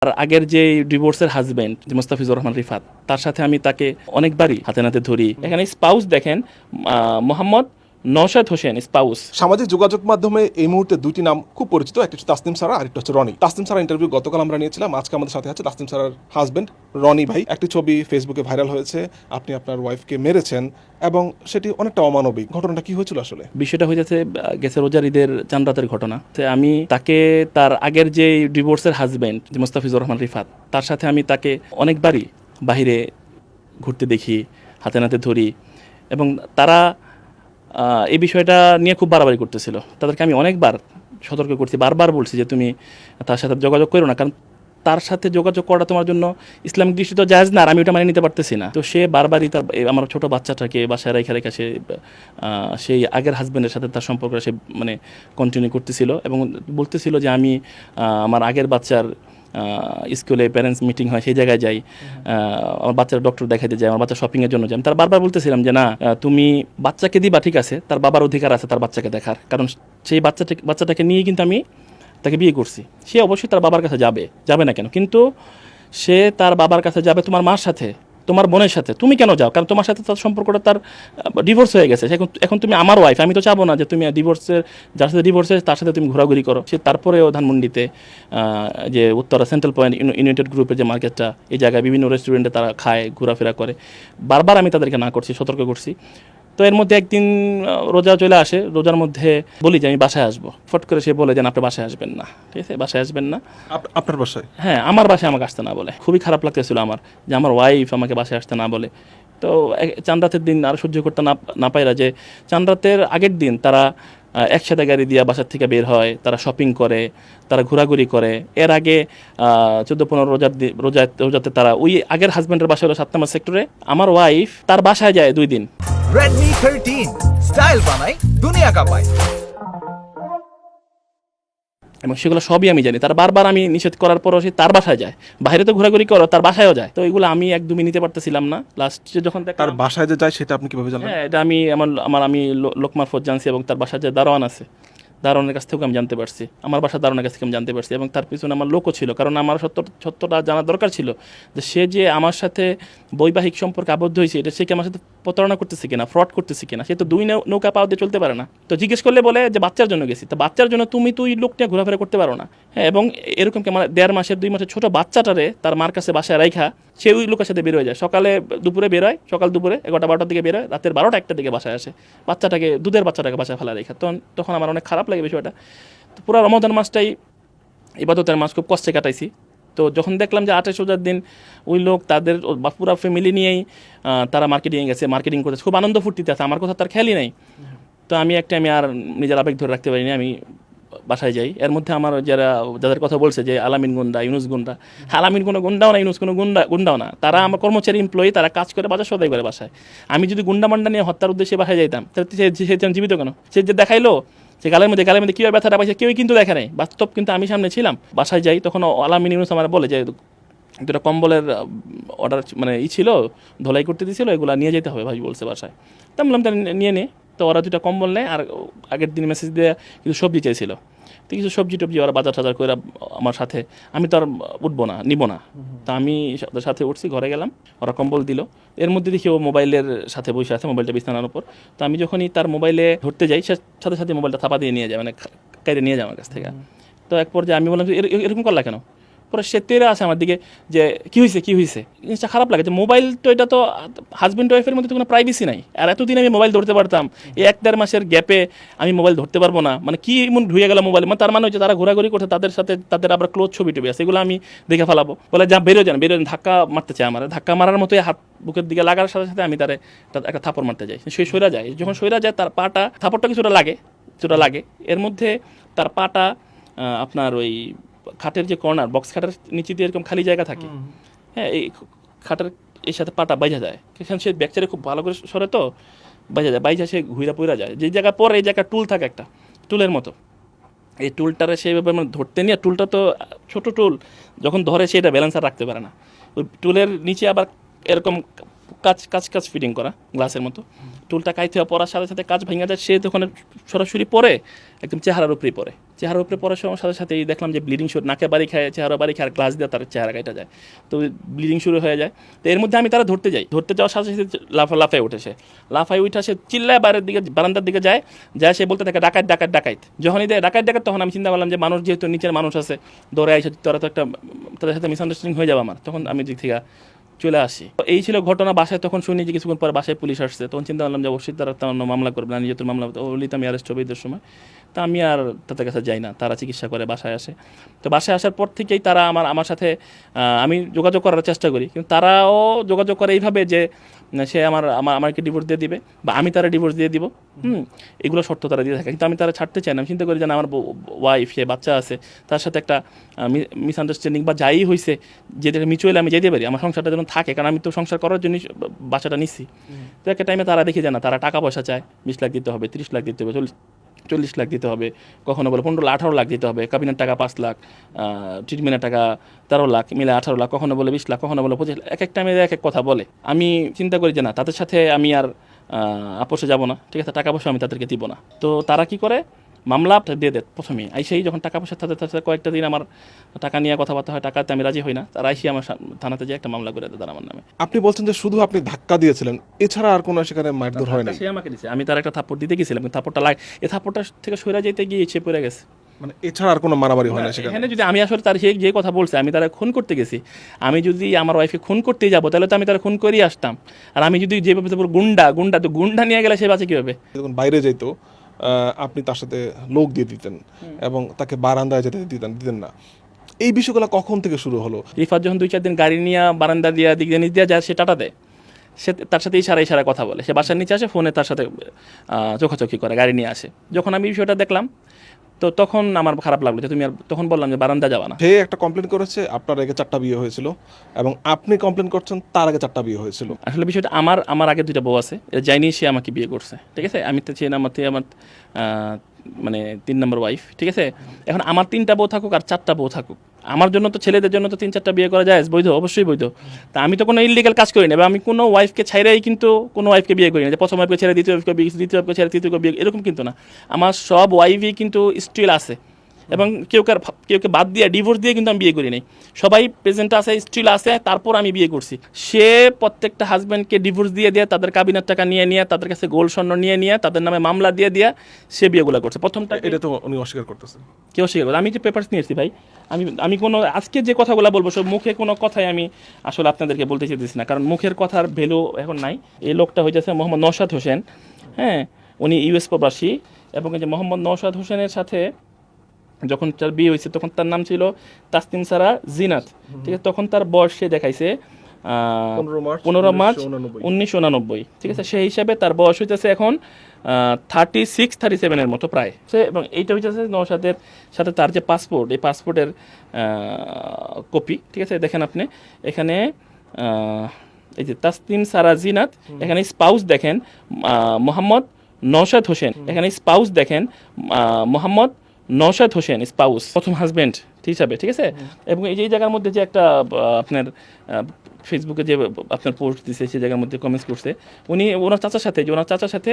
আর আগের যে ডিভোর্সের হাজবেন্ড মোস্তাফিজুর রহমান রিফাত, তার সাথে আমি তাকে অনেকবারই হাতে নাতে ধরি। এখানে স্পাউস দেখেন, মোহাম্মদ নওশাদ হোসেন স্পাউস। সামাজিক যোগাযোগ মাধ্যমে এই মুহূর্তে দুইটি নাম খুব পরিচিত, একটা হচ্ছে তাসনিম সারা আর একটা হচ্ছে রনি। তাসনিম সারা ইন্টারভিউ গতকাল আমরা নিয়েছিলাম, আজকে আমাদের সাথে আছে তাসনিম সারার হাজবেন্ড রনি ভাই। একটি ছবি ফেসবুকে ভাইরাল হয়েছে, আপনি আপনার ওয়াইফকে মেরেছেন এবং সেটি অনেকটা অমানবিক। ঘটনাটা কি হয়েছিল আসলে? বিষয়টা হয়েছে গেছে রোজার ঈদের চাঁদ রাতের ঘটনা। আমি তাকে তার আগের যে ডিভোর্সের হাজবেন্ড মোস্তাফিজুর রহমান রিফাত, তার সাথে আমি তাকে অনেকবারই বাহিরে ঘুরতে দেখি, হাতে নাতে ধরি, এবং তারা এই বিষয়টা নিয়ে খুব বাড়াবাড়ি করতেছিল। তাদেরকে আমি অনেকবার সতর্ক করছি, বারবার বলছি যে তুমি তার সাথে যোগাযোগ করো না, কারণ তার সাথে যোগাযোগ করা তোমার জন্য ইসলামিক দৃষ্টিতে জায়েজ না, আর আমি ওটা মানে নিতে পারতেছি না। তো সে বারবারই তার আমার ছোট বাচ্চাটাকে বাসায় রেখে রেখে সেই আগের হাজব্যান্ডের সাথে তার সম্পর্কটা সে মানে কন্টিনিউ করতেছিল এবং বলতেছিল যে আমি আমার আগের বাচ্চার স্কুলে প্যারেন্টস মিটিং হয়, সেই জায়গায় যাই, আমার বাচ্চার ডক্টর দেখাইতে যাই, আমার বাচ্চা শপিংয়ের জন্য যাই। তার বারবার বলতেছিলাম যে না, তুমি বাচ্চাকে দিবা, ঠিক আছে, তার বাবার অধিকার আছে তার বাচ্চাকে দেখার, কারণ সেই বাচ্চাটাকে নিয়ে কিন্তু আমি তাকে বিয়ে করছি। সে অবশ্যই তার বাবার কাছে যাবে না কেন, কিন্তু সে তার বাবার কাছে যাবে তোমার মার সাথে, তোমার বোনের সাথে। তুমি কেন যাও? কারণ তোমার সাথে তার সম্পর্কটা তার ডিভোর্স হয়ে গেছে। এখন তুমি আমার ওয়াইফ, আমি তো চাবো না যে তুমি ডিভোর্সের, যার সাথে ডিভোর্স হয়েছে তার সাথে তুমি ঘোরাঘুরি করো। সে তারপরেও ধানমন্ডিতে যে উত্তরা সেন্ট্রাল পয়েন্ট ইউনাইটেড গ্রুপের যে মার্কেটটা, এই জায়গায় বিভিন্ন রেস্টুরেন্টে তারা খায়, ঘোরাফেরা করে। বারবার আমি তাদেরকে না করছি, সতর্ক করছি। তো এর মধ্যে একদিন রোজা চলে আসে, রোজার মধ্যে বলি যে আমি বাসায় আসবো। ফট করে সে বলে যে আপনি বাসায় আসবেন না, ঠিক আছে, বাসায় আসবেন না। আপনার বাসায়? হ্যাঁ, আমার বাসায় আমাকে আসতে না বলে। খুবই খারাপ লাগতেছিল আমার যে আমার ওয়াইফ আমাকে বাসায় আসতে না বলে। তো চাঁদ রাতের দিন আর সহ্য করতে না পাইরা, যে চাঁদ রাতের আগের দিন তারা একসাথে গাড়ি দিয়ে বাসার থেকে বের হয়, তারা শপিং করে, তারা ঘোরাঘুরি করে। এর আগে 14-15 রোজাতে তারা ওই আগের হাজব্যান্ডের বাসা হলো 7 নম্বর সেক্টরে, আমার ওয়াইফ তার বাসায় যায় 2 দিন। Redmi 13 স্টাইল বানাই দুনিয়া কাঁপায়। এবং সেগুলো সবই আমি জানি। তার বারবার আমি নিষেধ করার পরও সে তার বাসায় যায়, বাইরে তো ঘোরাঘুরি করো, তার বাসায়ও যায়। তো এগুলো আমি একদমই নিতে পারতেছিলাম না। লাস্টে যখন তার বাসায় যে যায় সেটা আপনি কিভাবে জানেন? হ্যাঁ, এটা আমি আমি লোক মারফত জানছি, এবং তার বাসায় যে দারোয়ান আছে, দারোয়ানের কাছ থেকেও আমি জানতে পারছি, আমার বাসার দারোয়ানের কাছ থেকে আমি জানতে পারছি। এবং তার পিছনে আমার লোকও ছিল, কারণ আমার সত্যটা জানার দরকার ছিল যে সে যে আমার সাথে বৈবাহিক সম্পর্কে আবদ্ধ হয়েছে, এটা সে কি আমার সাথে প্রতারণা করতেছে কিনা, ফ্রড করতেছে কিনা। সে তো 2 নৌকা পাওয়া দিয়ে চলতে পারে না। তো জিজ্ঞেস করলে বলে যে বাচ্চার জন্য গেছি। তো বাচ্চার জন্য তুই লোক নিয়ে ঘোরাফেরা করতে পারো না। হ্যাঁ, এবং এরকম কি আমার 1.5 মাসের 2 মাসের ছোট বাচ্চাটারে তার মার কাছে বাসায় রাইখা সে ওই লোকের সাথে বের হয়ে যায়। দুপুরে বেরোয়, সকাল দুপুরে 11-12টার দিকে বেরোয়, রাতের 12টা-1টার দিকে বাসায় আসে, দুধের বাচ্চাটাকে বাসায় ফেলা রেখা। তখন আমার অনেক খারাপ লাগে বিষয়টা। তো পুরো রমাদান মাসটাই ইবাদতের মাস খুব কষ্টে কাটাইছি। তো যখন দেখলাম যে 28 রোজার দিন ওই লোক তাদের পুরো ফ্যামিলি নিয়েই তারা মার্কেটিং করতেছে, খুব আনন্দ ফুর্তিতে আছে, আমার কথা তার খেয়ালই নাই। তো আমি আর নিজের আবেগ ধরে রাখতে পারিনি, আমি বাসায় যাই। এর মধ্যে আমার যাদের কথা বলছে যে আলামিন গুন্ডা, ইউনুস গুন্ডা, আলামিন কোনো গুন্ডাও না, ইউনুস কোনো গুন্ডাও না। তারা আমার কর্মচারী, এমপ্লয়ি, তারা কাজ করে, বাজার সদাই করে বাসায়। আমি যদি গুন্ডা মান্ডা নিয়ে হত্যার উদ্দেশ্যে বাসায় যাইতাম, তাহলে সে জীবিত কেন? সে যে দেখাইলো যে গালের মধ্যে কীভাবে ব্যথাটা পাইছে, কেউই কিন্তু দেখে নাই, বাস্তব কিন্তু আমি সামনে ছিলাম। বাসায় যাই, তখন আলামিন ইউনুস আমার বলে যে দুটো কম্বলের অর্ডার ছিল, ধোলাই করতে দিয়েছিল, এগুলো নিয়ে যেতে হবে ভাই বলছে বাসায়। তা বললাম তাহলে নিয়ে নে। তো ওরা 2টা কম্বল নেয়, আর আগের দিন মেসেজ দিয়ে কিছু সবজি চাইছিল। তো কিছু সবজি টবজি ওরা বাজার টাজার করে আমার সাথে, আমি তো আর নিব না। তা আমি ওদের সাথে উঠছি, ঘরে গেলাম, ওরা কম্বল দিল। এর মধ্যে দেখি ও মোবাইলের সাথে বসে আছে, মোবাইলটা বিছানার উপর। তো আমি যখনই তার মোবাইলে ধরতে যাই, সাথে সাথে মোবাইলটা থাপা দিয়ে নিয়ে যায়, কাইরে নিয়ে যায় আমার কাছ থেকে। তো এক পর্যায়ে আমি বললাম এরকম করলা কেন? পরে সে তেরে আসে আমার দিকে যে কী হয়েছে জিনিসটা খারাপ লাগে। যে মোবাইল তো, এটা তো হাজব্যান্ড ওয়াইফের মধ্যে তো কোনো প্রাইভেসি নাই। আর এতদিন আমি মোবাইল ধরতে পারতাম, এই 1-1.5 মাসের গ্যাপে আমি মোবাইল ধরতে পারবো না? কি এমন ঢুয়ে গেল মোবাইল? তার মানে হচ্ছে তারা ঘোরাঘুরি করছে, তাদের সাথে তাদের আবার ক্লোজ ছবি টবি আছে, এগুলো আমি দেখে ফেলাবো। বলে বেরো যান, ধাক্কা মারতে চায় আমার, ধাক্কা মারার মতোই হাত বুকের দিকে লাগার সাথে সাথে আমি তারে একটা থাপড় মারতে যাই। সে সইরা যায়, যখন সইরা যায় তার পাটা, থাপড়টা কিছুটা লাগে। এর মধ্যে তার পাটা আপনার ওই খাটের যে কর্নার, বক্স খাটের নিচে দিয়ে এরকম খালি জায়গা থাকে, হ্যাঁ, এই খাটের এর সাথে পাটা বাইজা যায়। সেখানে সে ব্যাকচারে খুব ভালো করে সরে, তো বাইজা সে ঘুরা পুরা যায়। যে জায়গা পরে এই জায়গা টুল থাকে, একটা টুলের মতো, এই টুলটারে সেইভাবে ধরতে নিয়ে, টুলটা তো ছোটো টুল, যখন ধরে সেটা ব্যালেন্স আর রাখতে পারে না। ওই টুলের নিচে আবার এরকম কাজ ফিটিং করা গ্লাসের মতো, টুলটা কাইতে পড়ার সাথে সাথে কাজ ভেঙে যায়। সে তখন সরাসরি পরে একদম চেহারার উপরেই পড়ে, চেহারার উপরে পড়ার সাথে সাথে দেখলাম যে ব্লিডিং শুরু, নাকে বাড়ি খায়, চেহারা বাড়ি খায়, আর গ্লাস দিয়ে তার চেহারা কেটে যায়, তো ব্লিডিং শুরু হয়ে যায়। তো এর মধ্যে আমি তারা ধরতে যাওয়ার সাথে সাথে লাফায় উঠেছে, লাফায় উঠে সে চিল্লায় বাইরের দিকে, বারান্দার দিকে যায় সে বলতে থাকে ডাকাত ডাকাত ডাকাত। যখনই দেয় ডাকাত ডাকাত, তখন আমি চিন্তা করলাম যে মানুষ যেহেতু নিচের মানুষ আছে, দৌড়ে আইসে তোরা তো একটা, তাদের সাথে মিসআন্ডারস্ট্যান্ডিং হয়ে যাবে আমার, তখন আমি দিক থেকে চলে আসি। এই ছিল ঘটনা। বাসায় তখন শুনি যে কিছুক্ষণ পরে বাসায় পুলিশ আসছে, তখন চিন্তা করলাম যে অবশ্যই তারা মামলা করবে না, নিজের মামলা ওলি তো আমি অ্যারেস্ট হবে ঈদের সময়। তা আমি আর তাদের কাছে যাই না, তারা চিকিৎসা করে বাসায় আসে। তো বাসায় আসার পর থেকেই তারা আমার সাথে আমি যোগাযোগ করার চেষ্টা করি, কিন্তু তারাও যোগাযোগ করে এইভাবে যে সে আমাকে ডিভোর্স দিয়ে দিবে বা আমি তারা ডিভোর্স দিয়ে দিব, এগুলো শর্ত তারা দিয়ে থাকে। কিন্তু আমি তারা ছাড়তে চাই না। আমি চিন্তা করি যে আমার ওয়াইফ, সে বাচ্চা আছে, তার সাথে একটা মিসআন্ডারস্ট্যান্ডিং বা যাই হয়েছে, যেটা মিচুয়ালি আমি যেতে পারি, আমার সংসারটা যেন থাকে, কারণ আমি তো সংসার করার জন্য বাচ্চাটা নিচ্ছি। তো একটা টাইমে তারা দেখে যায় না, তারা টাকা পয়সা চায়, 20 লাখ দিতে হবে, 30 লাখ দিতে হবে, 40 লাখ দিতে হবে, কখনো বলে 15-18 লাখ দিতে হবে, কাবিনের টাকা 5 লাখ, ট্রিটমেন্টের টাকা 13 লাখ, মিলে 18 লাখ, কখনো বলে 20 লাখ, কখনো বলে 25 লাখ, এক এক টাইমে এক এক কথা বলে। আমি চিন্তা করি যে না, তাদের সাথে আমি আর আপোষে যাব না, ঠিক আছে, টাকা পয়সা আমি তাদেরকে দিব না। তো তারা কি করে, মামলা দিয়ে দেয় প্রথমেই। সেই যখন টাকা পয়সা তাদের সাথে কয়েকটা দিন আমার টাকা নিয়ে কথাবার্তা হয়, টাকাতে আমি রাজি হই না, তারা এসে আমার থানাতে যে একটা মামলা করে দেয় আমার নামে। আপনি বলছেন যে শুধু আপনি ধাক্কা দিয়েছিলেন, এছাড়া আর কোনো সেখানে মারধর হয় না? সে আমাকে দিয়েছে, আমি তার একটা থাপ্পড় দিতে গেছিলাম, কিন্তু থাপ্পড়টা এই থাপ্পড়টা থেকে সরে যেতে গিয়ে সে পড়ে গেছে। মানে এছাড়া আর কোনো মারামারি হয় না সেখানে? এখানে যদি আমি আসলে তার যে কথা বলছে, আমি তারা খুন করতে গেছি, আমি যদি আমার ওয়াইফকে খুন করতে যাবো, তাহলে তো আমি তারা খুন করেই আসতাম। আর আমি যদি যেভাবে গুন্ডা নিয়ে গেলে সে বাঁচে কীভাবে? যখন বাইরে যেত আপনি তার সাথে লোক দিয়ে দিতেন এবং তাকে বারান্দায় যেতে দিতেন না, এই বিষয়গুলো কখন থেকে শুরু হলো? রিফাত যখন 2-4 দিন গাড়ি নিয়ে বারান্দা দিয়ে দিক দিয়ে নিচ দিয়ে যায়, সে টাটা দেয়, সে তার সাথে ইশারায় কথা বলে, সে বাসার নিচে আসে, ফোনে তার সাথে চোখাচোখি করে, গাড়ি নিয়ে আসে। যখন আমি বিষয়টা দেখলাম, তো তখন আমার খারাপ লাগলো যে তুমি আর, তখন বললাম যে বারান্দা যাবা না। সে একটা কমপ্লেন করেছে আপনার আগে 4টা বিয়ে হয়েছিল, এবং আপনি কমপ্লেন করছেন তার আগে 4টা বিয়ে হয়েছিল। আসলে বিষয়টা আমার আগে 2টা বউ আছে, এটা যাইনি, সে আমাকে বিয়ে করছে, ঠিক আছে। আমি তো আমার মানে 3 নম্বর ওয়াইফ, ঠিক আছে। এখন আমার 3টা বউ থাকুক আর 4টা বউ থাকুক, আমার জন্য তো, ছেলেদের জন্য তো 3-4টা বিয়ে করা যায়, বৈধ, অবশ্যই বৈধ। তা আমি তো কোনো ইললিগাল কাজ করি না, এবং আমি কোনো ওয়াইফকে ছাইরাই কিন্তু কোনো ওয়াইফকে বিয়ে করি না, যে প্রথম ওয়াইফকে ছেড়ে দ্বিতীয় ওয়াইফকে বিয়ে, দ্বিতীয় ওয়াইফকে ছেড়ে তৃতীয় বিয়ে, এরকম কিন্তু না। আমার সব ওয়াইফই কিন্তু স্টিল আছে, এবং কেউকে বাদ দিয়ে, ডিভোর্স দিয়ে কিন্তু আমি বিয়ে করি নাই, সবাই প্রেজেন্ট আছে, স্টিল আছে, তারপর আমি বিয়ে করছি। সে প্রত্যেকটা হাজব্যান্ডকে ডিভোর্স দিয়ে তাদের কাবিনের টাকা নিয়ে তাদের কাছে গোল্ড স্বর্ণ নিয়ে তাদের নামে মামলা দিয়ে সে বিয়েগুলো করছে। প্রথমটা এটা তো উনি অস্বীকার করতেছেন। কেউ অস্বীকার করে? আমি যে পেপারস নিয়েছি ভাই, আমি কোনো আজকে যে কথাগুলো বলবো সব মুখে কোনো কথাই আমি আসলে আপনাদেরকে বলতে চাইতেছি না, কারণ মুখের কথার ভ্যালু এখন নাই। এই লোকটা হয়ে যাচ্ছে মোহাম্মদ নওশাদ হোসেন, হ্যাঁ, উনি ইউএস প্রবাসী, এবং এই যে মোহাম্মদ নওশাদ হোসেনের সাথে যখন তার বিয়ে হয়েছে, তখন তার নাম ছিল তাসনিম সারা জিনাত, ঠিক আছে। তখন তার বয়স সে দেখাইছে 15 মার্চ 1989, ঠিক আছে। সেই হিসাবে তার বয়স হইতেছে এখন 36-37 মতো প্রায়। এবং এইটা হইতেছে নওশাদের সাথে তার যে পাসপোর্ট, এই পাসপোর্টের কপি, ঠিক আছে। দেখেন আপনি এখানে এই যে তাসনিম সারা জিনাত, এখানে স্পাউস দেখেন মোহাম্মদ নওশাদ হোসেন, এখানে স্পাউস দেখেন মোহাম্মদ নওশাদ হোসেন, স্পাউস, প্রথম হাজব্যান্ড হিসাবে, ঠিক আছে। এবং এই যে জায়গার মধ্যে যে একটা আপনার ফেসবুকে যে আপনার পোস্ট দিছে, সেই জায়গার মধ্যে কমেন্টস করছে উনি ওনার চাচার সাথে,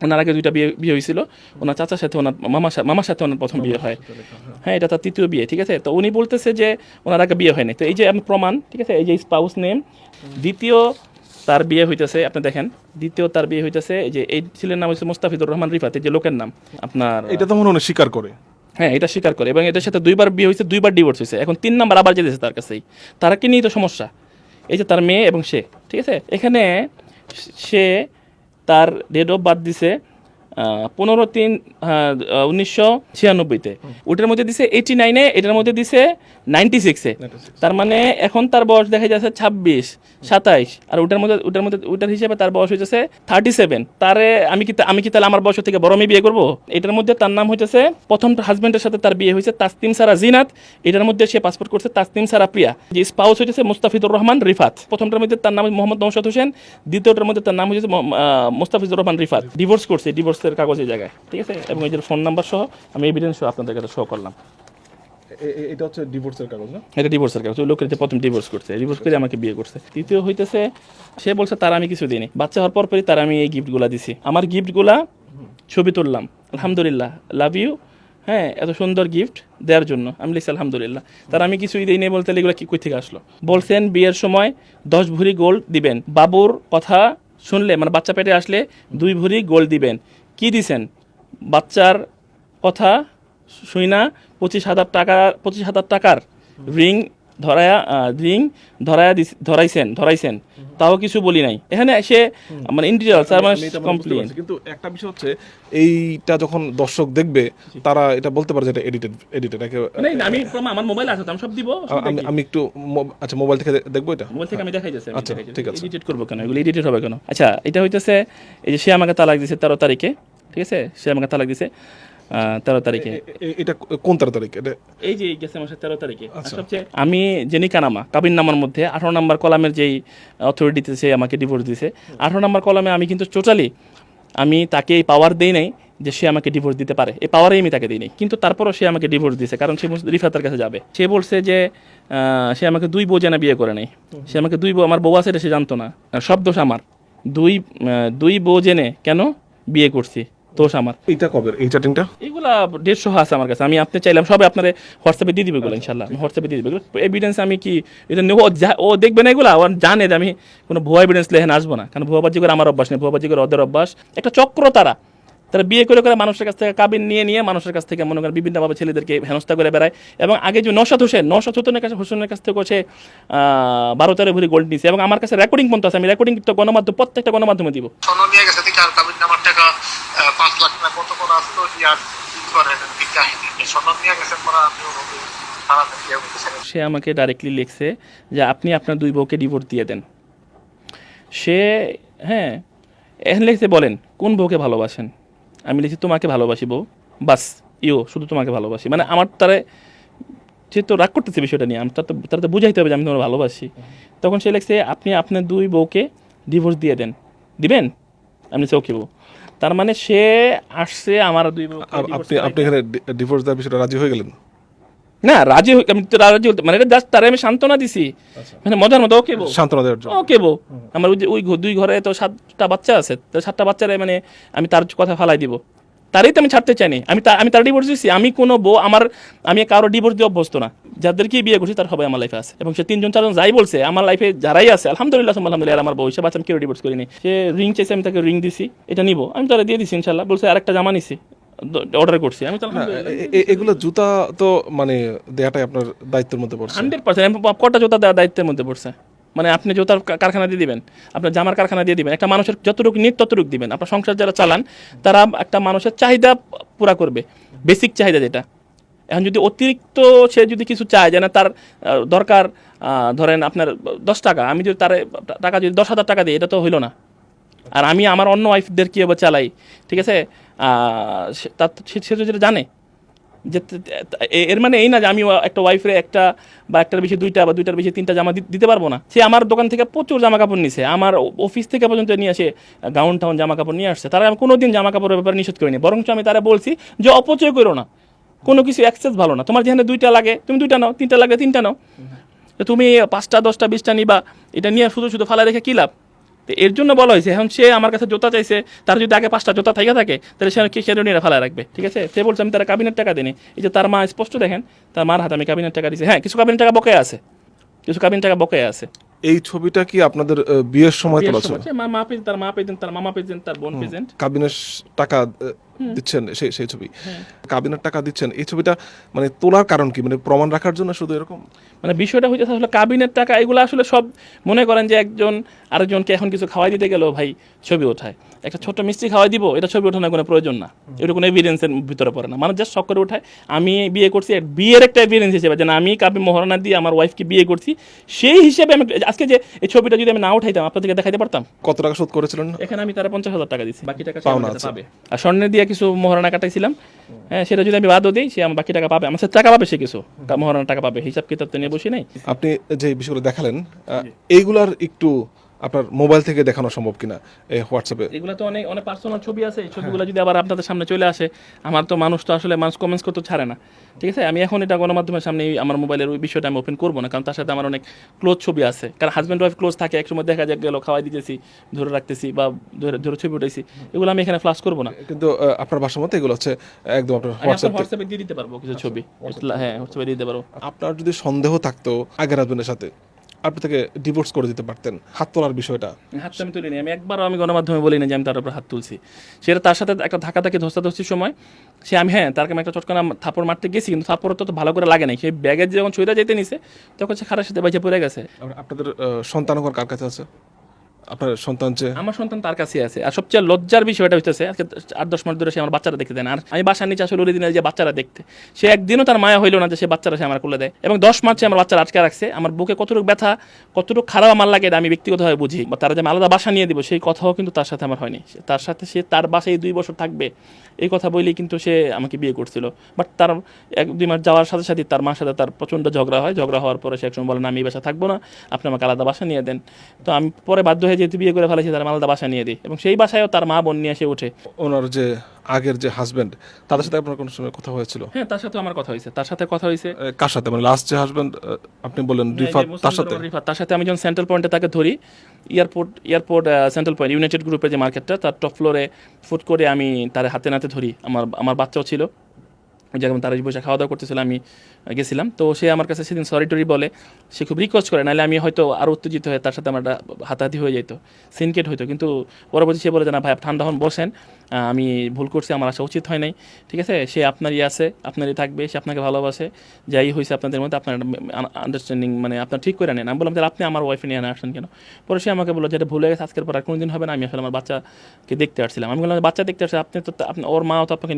ওনার আগে 2টা বিয়ে হয়েছিল, ওনার চাচার সাথে, ওনার মামার সাথে ওনার প্রথম বিয়ে হয়, হ্যাঁ, এটা তার 3য় বিয়ে, ঠিক আছে। তো উনি বলতেছে যে ওনার আগে বিয়ে হয়নি। তো এই যে প্রমাণ, ঠিক আছে, এই যে স্পাউস নেম, দ্বিতীয় তার বিয়ে হইতেছে, আপনি দেখেন, দ্বিতীয় তার বিয়ে হইতেছে, এই যে এই ছেলের নাম হচ্ছে মুস্তাফিজুর রহমান রিফাত, এই যে লোকের নাম আপনার, এটা তো মনে হয় স্বীকার করে। হ্যাঁ, এটা স্বীকার করে, এবং এটার সাথে 2বার বিয়ে হয়েছে, 2বার ডিভোর্স হয়েছে, এখন 3 নাম্বার আবার যেতেছে তার কাছেই। তারা কি নিয়ে তো সমস্যা, এই যে তার মেয়ে এবং সে, ঠিক আছে। এখানে সে তার ডেট অফ বার্থ দিছে 15/3/1996-তে, ওটার মধ্যে দিছে 89-এ, এটার মধ্যে দিছে 96-এ। তার মানে এখন তার বয়স দেখা যাচ্ছে 26, 27, আর ওটার হিসেবে তার বয়স হইতেছে 37। তারে আমি কি তাহলে আমার বয়স থেকে বড় মেয়ে বিয়ে করবো? এটার মধ্যে তার নাম হইতেছে, প্রথম হাজবেন্ডের সাথে তার বিয়ে হয়েছে তাসনিম সারা জিনাত, এটার মধ্যে সে পাসপোর্ট করছে তাসনিম সারা প্রিয়া, যে স্পাউস হইতেছে মুস্তাফিজুর রহমান রিফাত। প্রথমটার মধ্যে তার নাম মোহাম্মদ নওশাদ হোসেন, দ্বিতীয়টার মধ্যে তার নাম হচ্ছে মুস্তাফিজুর রহমান রিফাত। ডিভোর্স করছে, ডিভোর্সের কাগজ এই জায়গায়, ঠিক আছে। এবং এই যে ফোন নাম্বার সহ আমি এভিডেন্স সহ আপনাদের কাছে শো করলাম। এটা হচ্ছে ডিভোর্সের কাগজ না? এটা ডিভোর্সের কাগজ। ওই লোকের যে প্রথম ডিভোর্স করে আমাকে বিয়ে করছে। তৃতীয় হইতেছে, সে বলছে তার আমি কিছু দিইনি, বাচ্চা হওয়ার পরই তার আমি এই গিফটগুলা দিছি। আমার গিফটগুলা ছবি তুললাম, আলহামদুলিল্লাহ, লাভ ইউ, হ্যাঁ এত সুন্দর গিফট দেওয়ার জন্য আমি লিখছি আলহামদুলিল্লাহ। তার আমি কিছুই দিই নেই বলতে এগুলো কি কই থেকে আসলো। বলছেন বিয়ের সময় 10 ভরি গোল্ড দিবেন, বাবুর কথা শুনলে মানে বাচ্চা পেটে আসলে 2 ভরি গোল্ড দিবেন। কি দিছেন? বাচ্চার কথা শুই না 25,000 টাকার রিং ধরাইছেন, তাও কিছু বলি নাই। এখানে এসে মানে ইন ডিটেইলস আমি এটা মানে বুঝতে কমপ্লেন। পারছি। কিন্তু একটা বিষয় হচ্ছে এইটা যখন দর্শক দেখবে তারা এটা বলতে পারে যে এটা এডিটেড আমি আমার মোবাইল আছে তো আমি সব দিব। আমি একটু আচ্ছা মোবাইল থেকে দেখবো এটা। মোবাইল থেকে আমি দেখাই যাচ্ছি। আচ্ছা, ঠিক আছে। এডিট করবো কেন? এগুলো এডিটেড হবে কেন? আচ্ছা এটা হইতেছে এই যে সে আমাকে তালাক দিয়েছে 13 তারিখে, ঠিক আছে? সে আমাকে তালাক দিয়েছে 13 তারিখে। এটা কোন 13 তারিখ? এটা এই যে গেছে মাসের 13 তারিখে। সবচেয়ে আমি যে নিকানামা কাবিন নামার মধ্যে 18 নম্বর কলামের যেই অথরিটিতে সে আমাকে ডিভোর্স দিয়েছে, 18 নম্বর কলামে আমি কিন্তু টোটালি আমি তাকে এই পাওয়ার দেই নাই যে সে আমাকে ডিভোর্স দিতে পারে। এই পাওয়ারই আমি তাকে দিই নাই, কিন্তু তারপরও সে আমাকে ডিভোর্স দিয়েছে কারণ সে রিফাতের কাছে যাবে। সে বলছে যে সে আমাকে 2 বউ জানা বিয়ে করে নাই। সে আমাকে 2 বউ, আমার বউ আছে এটা সে জানতো না। সব দোষ আমার। 2 বউ জেনে কেন বিয়ে করছি, দোষ আমার। এইটা কবে এই চ্যাটিংটা? এগুলা 150 আছে আমার কাছে। আমি আপনি চাইলাম সবে আপনার হোয়াটসঅ্যাপে দিয়ে দিবে এগুলো ইনশাল্লাহ। আমি হোয়াটসঅ্যাপে দিয়ে দিবে এগুলো এভিডেন্স। আমি কি এটা ও দেখবে না এগুলা? ও জানে যে আমি কোনো ভুয়া এভিডেন্স লেখেন আসবো না, কারণ ভুয়াবাজি করে আমার অভ্যাস নেই, ভুয়াবাজি করে ওদের অভ্যাস। একটা চক্র তারা বিয়ে করে মানুষের কাছ থেকে কাবিন নিয়ে মানুষের কাছ থেকে মনে করেন বিভিন্নভাবে ছেলেদেরকে হেনস্থা করে বেড়ায়। এবং আগে যে নওশাদ হোসেনের কাছ থেকে সে 12-13 ভরি গোল্ড নিয়েছে এবং আমার কাছে রেকর্ডিং পর্যন্ত আছে। আমি রেকর্ডিং তো প্রত্যেকটা গণমাধ্যমে দিব। সোনা নিয়ে গেছে দেখি আর কাবিন নামার টাকা 5 লাখ না কত করে আসলো আর কি করেন ঠিক কাহিনী সোনা নিয়ে গেছে পরে আমি ওভাবে সারা দিয়ে বলতেছেন। সে আমাকে ডাইরেক্টলি লিখছে যে আপনি আপনার 2 বউকে ডিভোর্স দিয়ে দেন। সে হ্যাঁ এখন লিখছে বলেন কোন বউকে ভালোবাসেন? আমি লিখছি তোমাকে ভালোবাসি বউ, বাস শুধু তোমাকে ভালোবাসি। মানে আমার তারে সে তো রাগ করতেছে বিষয়টা নিয়ে, আমি তার তো বুঝাইতে হবে যে আমি তোমার ভালোবাসি। তখন সে লিখছে আপনি আপনার 2 বউকে ডিভোর্স দিয়ে দেন, দিবেন? আমি ওকে বউ। তার মানে সে আসছে আমার 2 বউ। আপনি এখানে ডিভোর্স দেওয়ার বিষয়টা রাজি হয়ে গেলেন? না রাজি আমি তো রাজি হতে মানে এটা জাস্ট তারে আমি সান্ত্বনা দিছি, মানে মজার মতো ওকে বউ, সান্ত্বনা দেওয়ার জন্য। ওকে বউ। আমার ওই 2 ঘরে তো 7টা বাচ্চা আছে, তো 7টা বাচ্চারে মানে আমি তার কথা ফালাই দিব, তারই তো আমি ছাড়তে চাইনি। আমি তার ডিভোর্স দিচ্ছি। আমি কোনো বউ আমি কারো ডিভোর্স দিয়ে অভ্যস্ত না। যাদেরকে বিয়ে করছি তার সবাই আমার লাইফে আছে এবং সে 3জন 4জন যাই বলছে আমার লাইফে যারাই আছে আলহামদুলিল্লাহ আমার বউ হিসেবে আছে। আমি কেউ ডিভোর্স করিনি। সে রিং চাইছে, আমি তাকে রিং দিছি, এটা নিবো, আমি তারা দিয়ে দিছি ইনশাল্লাহ। বলছে আরেকটা জামা নিছি, অর্ডার করছি। আমি তো এগুলো জুতা তো মানে দেয়াটাই আপনার দায়িত্বের মধ্যে পড়ছে 100%। কটা জুতা দেওয়ার দায়িত্বের মধ্যে পড়ছে। মানে আপনি জুতার কারখানা দিয়ে দিবেন, আপনার জামার কারখানা দিয়ে দিবেন, একটা মানুষের যতটুকু নিট ততটুকু দিবেন। আপনার সংসার যারা চালান তারা একটা মানুষের চাহিদা পুরা করবে, বেসিক চাহিদা যেটা। এখন যদি অতিরিক্ত সে যদি কিছু চায় যে না তার দরকার ধরেন আপনার 10 টাকা, আমি যদি তার টাকা যদি 10,000 টাকা দিই, এটা তো হইলো না। আর আমি আমার অন্য ওয়াইফদের কীভাবে চালাই, ঠিক আছে? সে যেটা জানে যে এর মানে এই না যে আমি একটা ওয়াইফের একটার বেশি 2টা বা 2টার বেশি 3টা জামা দিতে পারবো না। সে আমার দোকান থেকে প্রচুর জামা কাপড় নিছে, আমার অফিস থেকে পর্যন্ত নিয়ে আসে গাউন টাউন জামা কাপড় নিয়ে আসছে। তারা আমি কোনোদিন জামা কাপড়ের ব্যাপারে নিষেধ করিনি, বরঞ্চ আমি তারা বলছি যে অপচয় করো না, কোনো কিছু এক্সেস ভালো না। তোমার যেখানে 2টা লাগে তুমি 2টা নাও, 3টা লাগলে 3টা নাও। তুমি 5টা 10টা 20টা নিবা, এটা নিয়ে শুধু ফালা রেখে কী লাভ? তো এর জন্য বলা হয়েছে এখন সে আমার কাছে জুতা চাইছে, তার যদি আগে 5টা জুতা থেকে থাকে তাহলে সে নিয়ে ফালা রাখবে, ঠিক আছে? সে বলছে আমি তার কাবিনের টাকা দিই। এই যে তার মা স্পষ্ট দেখেন, তার মার হাতে আমি কাবিনের টাকা দিয়েছি। হ্যাঁ কিছু কাবিনের টাকা বকেয়া আছে। এই ছবিটা কি আপনাদের বিয়ের সময় তোলা ছিল? তার মা প্রেজেন্ট, তার মামা প্রেজেন্ট, তার বোন প্রেজেন্ট। কাবিনের টাকা দিচ্ছেন সেই ছবি, কাবিনের টাকা দিচ্ছেন। এই ছবিটা মানে তোলার কারণ কি? মানে প্রমাণ রাখার জন্য শুধু এরকম? মানে বিষয়টা হচ্ছে আসলে কাবিনের টাকা এগুলো আসলে সব মনে করেন যে একজন আরেকজনকে এখন কিছু খাওয়াই দিতে গেলেও ভাই ছবি ওঠায়, একটা ছোট্ট মিষ্টি খাওয়াই দিব, এটা ছবি ওঠানোর কোনো প্রয়োজন না, এটা কোনো এভিডেন্সের ভিতরে পড়ে না। মানুষ জাস্ট শখ করে ওঠায় আমি বিয়ে করছি, বিয়ের একটা এভিডেন্স হিসেবে যে আমি কাবি মোহরানা দিয়ে আমার ওয়াইফকে বিয়ে করছি, সেই হিসেবে আমি আজকে যে এই ছবিটা যদি আমি না উঠাইতাম আপনাদেরকে দেখাইতে পারতাম। কত টাকা শোধ করেছিলেন? এখানে আমি তারা 50,000 টাকা দিচ্ছি, বাকি টাকা পাবে। আর স্বর্ণের দিয়ে কিছু মোহরানা কাটাইছিলাম, হ্যাঁ সেটা যদি আমি বাদও দিই সে আমার বাকি টাকা পাবে, আমার সাথে টাকা পাবে, সে কিছু মোহরানা টাকা পাবে। হিসাব কিতাব তো নিয়ে বসি নাই। আপনি যে বিষয়গুলো দেখালেন এইগুলার একটু আপনার মোবাইল থেকে দেখানো সম্ভব কিনা এই হোয়াটসঅ্যাপে? এগুলো তো অনেক অনেক পার্সোনাল ছবি আছে, এই ছবিগুলো যদি আবার আপনাদের সামনে চলে আসে, আমার তো মানুষ তো আসলে মানুষ কমেন্টস করতে ছাড়ে না, ঠিক আছে। আমি এখন এটা গণমাধ্যমের সামনে আমার মোবাইলের ওই বিষয়টা আমি ওপেন করবো না, কারণ তার সাথে আমার অনেক ক্লোজ ছবি আছে, কারণ হাজব্যান্ড ওয়াইফ ক্লোজ থাকে, একসময় দেখা যায় গেলো খাওয়াই দিতেছি, ধরে রাখতেছি বা ধরে ধরে ছবি উঠাইছি, এগুলো আমি এখানে ফ্লাশ করবো না। কিন্তু আপনার বাসার মতো এগুলো হচ্ছে একদম আপনার আমি আপনার হোয়াটসঅ্যাপ। হোয়াটসঅ্যাপে দিয়ে দিতে পারবো কিছু ছবি, হ্যাঁ হোয়াটসঅ্যাপে দিয়ে দিতে পারবো। আপনার যদি সন্দেহ থাকতো আগের হাজবেন্ডের সাথে, আপনি তাকে ডিভোর্স করে দিতে পারতেন। হাত তোলার বিষয়টা, হাতটা আমি তুলিনি, আমি একবারও আমি গণমাধ্যমে বলি না যে আমি তার উপর হাত তুলছি। সেটা তার সাথে একটা ধাক্কাধাক্কি ধস্তাধস্তির সময় সে আমি তারকে আমি একটা চটকানা থাপড় মারতে গেছি, কিন্তু থাপড় তো ভালো করে লাগে নাই, সেই ব্যাগের যখন ছুঁড়ে যেতে নিছে তখন সে খারাপ সাথে বাইচে পড়ে গেছে। আপনাদের সন্তান কার কাছে আছে? আপনার সন্তান যে? আমার সন্তান তার কাছে আছে। আর সবচেয়ে লজ্জার বিষয়টা হচ্ছে আজকে 8-10 মাস ধরে সে আমার বাচ্চারা দেখতে দেয় না, আর আমি বাসার নিচে আসলে ওই দিনে যে বাচ্চারা দেখতে, সে একদিনও তার মায়া হইলো না যে সে বাচ্চারা সে আমার কোলে দেয়, এবং 10 মার্চে আমার বাচ্চারা আটকে রাখছে। আমার বুকে কতটুকু ব্যথা, কতটুকু খারাপ আমার লাগে এটা আমি ব্যক্তিগতভাবে বুঝি, বা তারা যে আমি আলাদা বাসা নিয়ে দিব সেই কথাও কিন্তু তার সাথে আমার হয়নি। তার সাথে সে তার বাসায় 2 বছর থাকবে এই কথা বলেই কিন্তু সে আমাকে বিয়ে করছিল, বাট তার 1-2 মাস যাওয়ার সাথে সাথে তার মার সাথে তার প্রচণ্ড ঝগড়া হয়। ঝগড়া হওয়ার পরে সে একসময় বলে না আমি এই বাসা থাকবো না, আপনি আমাকে আলাদা বাসা নিয়ে দেন। তো আমি পরে বাধ্য হয়ে যেহেতু বিয়ে করে ফেলেছি, তার আলাদা বাসা নিয়ে দিই, এবং সেই বাসায়ও তার মা বোন নিয়ে এসে ওঠে। ওনার যে আগের যে হাজবেন্ড, তাদের সাথে আপনার কোনো সময় কথা হয়েছিল? হ্যাঁ, তার সাথে আমার কথা হয়েছে, তার সাথে কথা হয়েছে। কার সাথে, মানে লাস্ট যে হাজবেন্ড আপনি বললেন রিফাত, তার সাথে? রিফাত, তার সাথে আমি যখন সেন্ট্রাল পয়েন্টে তাকে ধরি, এয়ারপোর্ট সেন্ট্রাল পয়েন্ট ইউনাইটেড গ্রুপের যে মার্কেটটা তার টপ ফ্লোরে ফুট করে আমি তার হাতে নাতে ধরি, আমার বাচ্চাও ছিল ওই জায়গায়, তারা বসে খাওয়া দাওয়া করতেছিল, আমি গেছিলাম। তো সে আমার কাছে সেদিন সরি টরি বলে, সে খুব রিকোয়েস্ট করে, নাহলে আমি হয়তো আরও উত্তেজিত হয়ে তার সাথে আমার হাতাহাতি হয়ে যেত, সিনকেট হইতো। কিন্তু পরবর্তী সে বলে যে না ভাই ঠান্ডা হন, বসেন, আমি ভুল করছি, আমার আসা উচিত হয় নাই, ঠিক আছে, সে আপনারই আছে, আপনারই থাকবে, সে আপনাকে ভালোবাসে, যাই হয়েছে আপনাদের মধ্যে আপনার আন্ডারস্ট্যান্ডিং মানে আপনার ঠিক করে নেন। আমি বললাম যে আপনি আমার ওয়াইফে নিয়ে আসছেন কেন? পরে সে আমাকে বললো যেটা ভুলে গেছে, আজকের পর আর কোনোদিন হবে না, আমি আসলে আমার বাচ্চাকে দেখতে আসছিলাম। আমি বললাম বাচ্চা দেখতে আসছে, আপনি তো ওর মা তো আপনাকে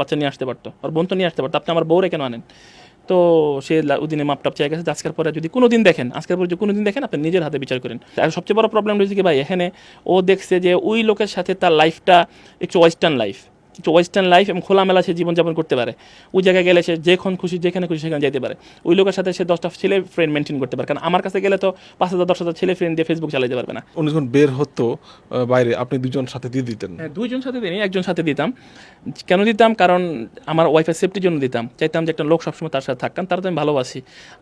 বাচ্চা নিয়ে আসতে পারতো, ওর বোন তো নিয়ে আসতে পারতো, আপনি আমার বউরে কেন আনেন? তো সে ওদিনে মাপটাপ চেয়ে গেছে, আজকের পরে যদি কোনো দিন দেখেন, আপনি নিজের হাতে বিচার করেন। আর সবচেয়ে বড় প্রবলেম রয়েছে কি ভাই, এখানে ও দেখছে যে ওই লোকের সাথে তার লাইফটা একটু ওয়েস্টার্ন লাইফ এবং খোলামেলা সে জীবনযাপন করতে পারে। ওই জায়গায় গেলে সে যেখানে খুশি সেখানে যেতে পারে। ওই লোকের সাথে সে 10টা ছেলে ফ্রেন্ড মেনটেন করতে পারে, কারণ আমার কাছে গেলে তো 5,000-10,000 ছেলে ফ্রেন্ড দিয়ে ফেসবুক চালাতে পারবে না। উনি যখন বের হতো বাইরে, আপনি দুজন সাথে দিয়ে দিতেন? হ্যাঁ, 2জন সাথে দিই, একজন সাথে দিতাম। কেন দিতাম? কারণ আমার ওয়াইফের সেফটির জন্য দিতাম, চাইতাম যে একটা লোক সবসময় তার সাথে থাকতাম, তার তো আমি ভালোবাসি।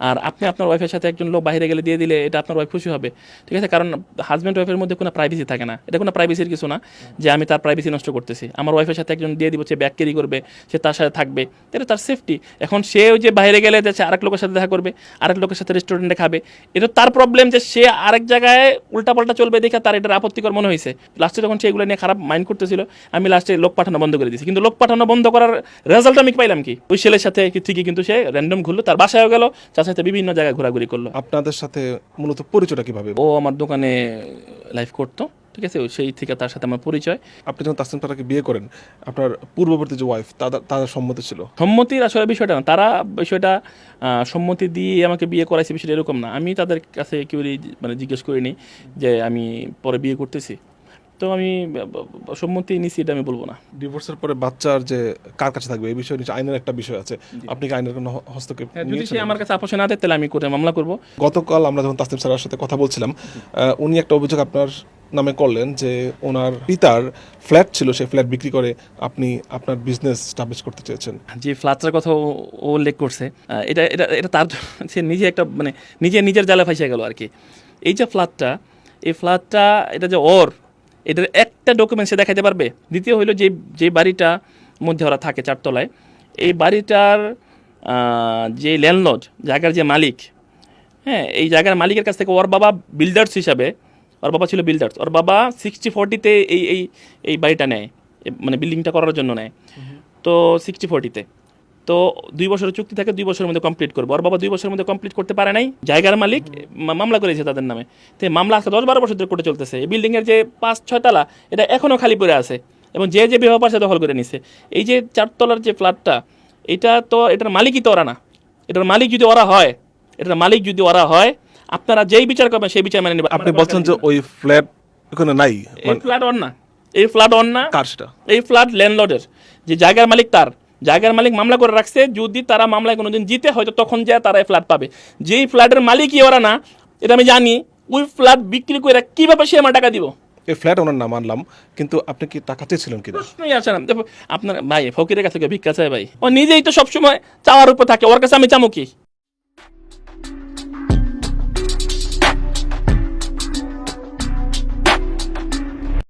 আর আপনি আপনার ওয়াইফের সাথে একজন লোক বাইরে গেলে দিয়ে দিলে এটা আপনার ওয়াইফ খুশি হবে, ঠিক আছে, কারণ হাজব্যান্ড ওয়াইফের মধ্যে কোনো প্রাইভেসি থাকে না, এটা কোনো প্রাইভেসির কিছু না যে আমি তার প্রাইভেসি নষ্ট করতেছি। আমার ওয়াইফের সাথে একজন দিয়ে দিব, সে ব্যাগ ক্যারি করবে, সে তার সাথে থাকবে, এটা তার সেফটি। এখন সে ওই যে বাইরে গেলে যাচ্ছে আরেক লোকের সাথে দেখা করবে, আরেক লোকের সাথে রেস্টুরেন্টে খাবে, এটা তার প্রবলেম যে সে আরেক জায়গায় উল্টাপাল্টা চলবে দেখে তার এটা আপত্তিকর মনে হয়েছে। লাস্টে যখন সে এগুলো নিয়ে খারাপ মাইন্ড করতেছিল, আমি লাস্টে লোক পাঠানো বন্ধ করে দিয়েছি। কিন্তু লোক পাঠানো বন্ধ করার রেজাল্ট আমি পাইলাম কি, ওই ছেলের সাথে ঠিকই কিন্তু সে র্যান্ডম ঘুরলো, তার বাসায়ও গেল, তার সাথে বিভিন্ন জায়গায় ঘোরাঘুরি করলো। আপনাদের সাথে মূলত পরিচয়টা কিভাবে? ও আমার দোকানে লাইভ করতো, ঠিক আছে, সেই থেকে তার সাথে আমার পরিচয়। আপনি যখন তাসনিম সারাকে বিয়ে করেন, আপনার পূর্ববর্তী যে ওয়াইফ, তাদের সম্মতি ছিল? সম্মতির আসলে বিষয়টা না, তারা বিষয়টা সম্মতি দিয়ে আমাকে বিয়ে করাইছে বিষয়টা এরকম না। আমি তাদের কাছে কেউ মানে জিজ্ঞেস করিনি যে আমি পরে বিয়ে করতেছি, তো আমি সম্মতি নিছি, এটা আমি বলবো না। ডিভোর্সের পরে বাচ্চার যে কার কাছে থাকবে এই বিষয়ে আইনের একটা বিষয় আছে, আপনি কি আইনের কোনো হস্তক্ষেপ যদি সে নিয়েছেন? আমার কাছে আপোষে না দেয় তাহলে আমি কোর্টে মামলা করবো। গতকাল আমরা যখন তাসনিম সারার সাথে কথা বলছিলাম, উনি একটা অভিযোগ আপনার নামে করলেন যে ওনার পিতার ফ্ল্যাট ছিল, সেই ফ্ল্যাট বিক্রি করে আপনি আপনার বিজনেস স্টাবলিশ করতে চেয়েছেন। যে ফ্ল্যাটটার কথা ও উল্লেখ করছে, এটা এটা এটা তার সে নিজে একটা মানে নিজের জালে ফাইসে গেল আর কি। এই যে ফ্ল্যাটটা, এই ফ্ল্যাটটা এটা যে এটার একটা ডকুমেন্ট সে দেখাতে পারবে। দ্বিতীয় হইলো যে বাড়িটা মধ্যে ওরা থাকে 4 তলায়, এই বাড়িটার যে ল্যান্ডলর্ড, জায়গার যে মালিক, হ্যাঁ, এই জায়গার মালিকের কাছ থেকে ওর বাবা বিল্ডার্স হিসাবে, ওর বাবা ছিল বিল্ডার্স, ওর বাবা 60-40-তে এই বাড়িটা নেয়, মানে বিল্ডিংটা করার জন্য নেয়। তো 60-40-তে তো 2 বছরের চুক্তি থাকে, 2 বছরের মধ্যে কমপ্লিট করবো। ওর বাবা 2 বছরের মধ্যে কমপ্লিট করতে পারে নাই, জায়গার মালিক মামলা করেছে তাদের নামে। তো মামলা আজকে 10-12 বছর ধরে কোর্টে চলতেছে। এই বিল্ডিংয়ের যে 5-6 তলা এটা এখনও খালি পড়ে আছে, এবং যে বিবাহ পাশে দখল করে নিছে। এই যে 4 তলার যে ফ্ল্যাটটা, এটা তো এটার মালিকই তো ওরা না। এটার মালিক যদি ওরা হয়, আপনারা যেই বিচার করবেন সেই বিচার মেনে নেবেন। আপনি বলছেন যে ওই ফ্ল্যাট ওখানে নাই? এই ফ্ল্যাট ওর না, এই ফ্ল্যাট ওর না। কার সেটা? এই ফ্ল্যাট ল্যান্ডলর্ডের, যে জায়গার মালিক তার। জায়গার মালিক মামলা করে রাখছে, যদি তারা মামলায় কোনোদিন জিতে হয়তো তখন যায় তারা এই ফ্ল্যাট পাবে। যেই ফ্ল্যাটের মালিকই ওরা না, এটা আমি জানি, ওই ফ্ল্যাট বিক্রি করে কিভাবে সে আমার টাকা দিব? এই ফ্ল্যাট ওনার নাম আনলাম, কিন্তু আপনি কি টাকা চেয়েছিলেন কিনা? প্রশ্নই আসে না। দেখো, আপনার ভাই ফকিরের কাছে কেউ ভিক্ষা চায় ভাই? ও নিজেই তো সবসময় চাওয়ার উপর থাকে, ওর কাছে আমি চামো কি?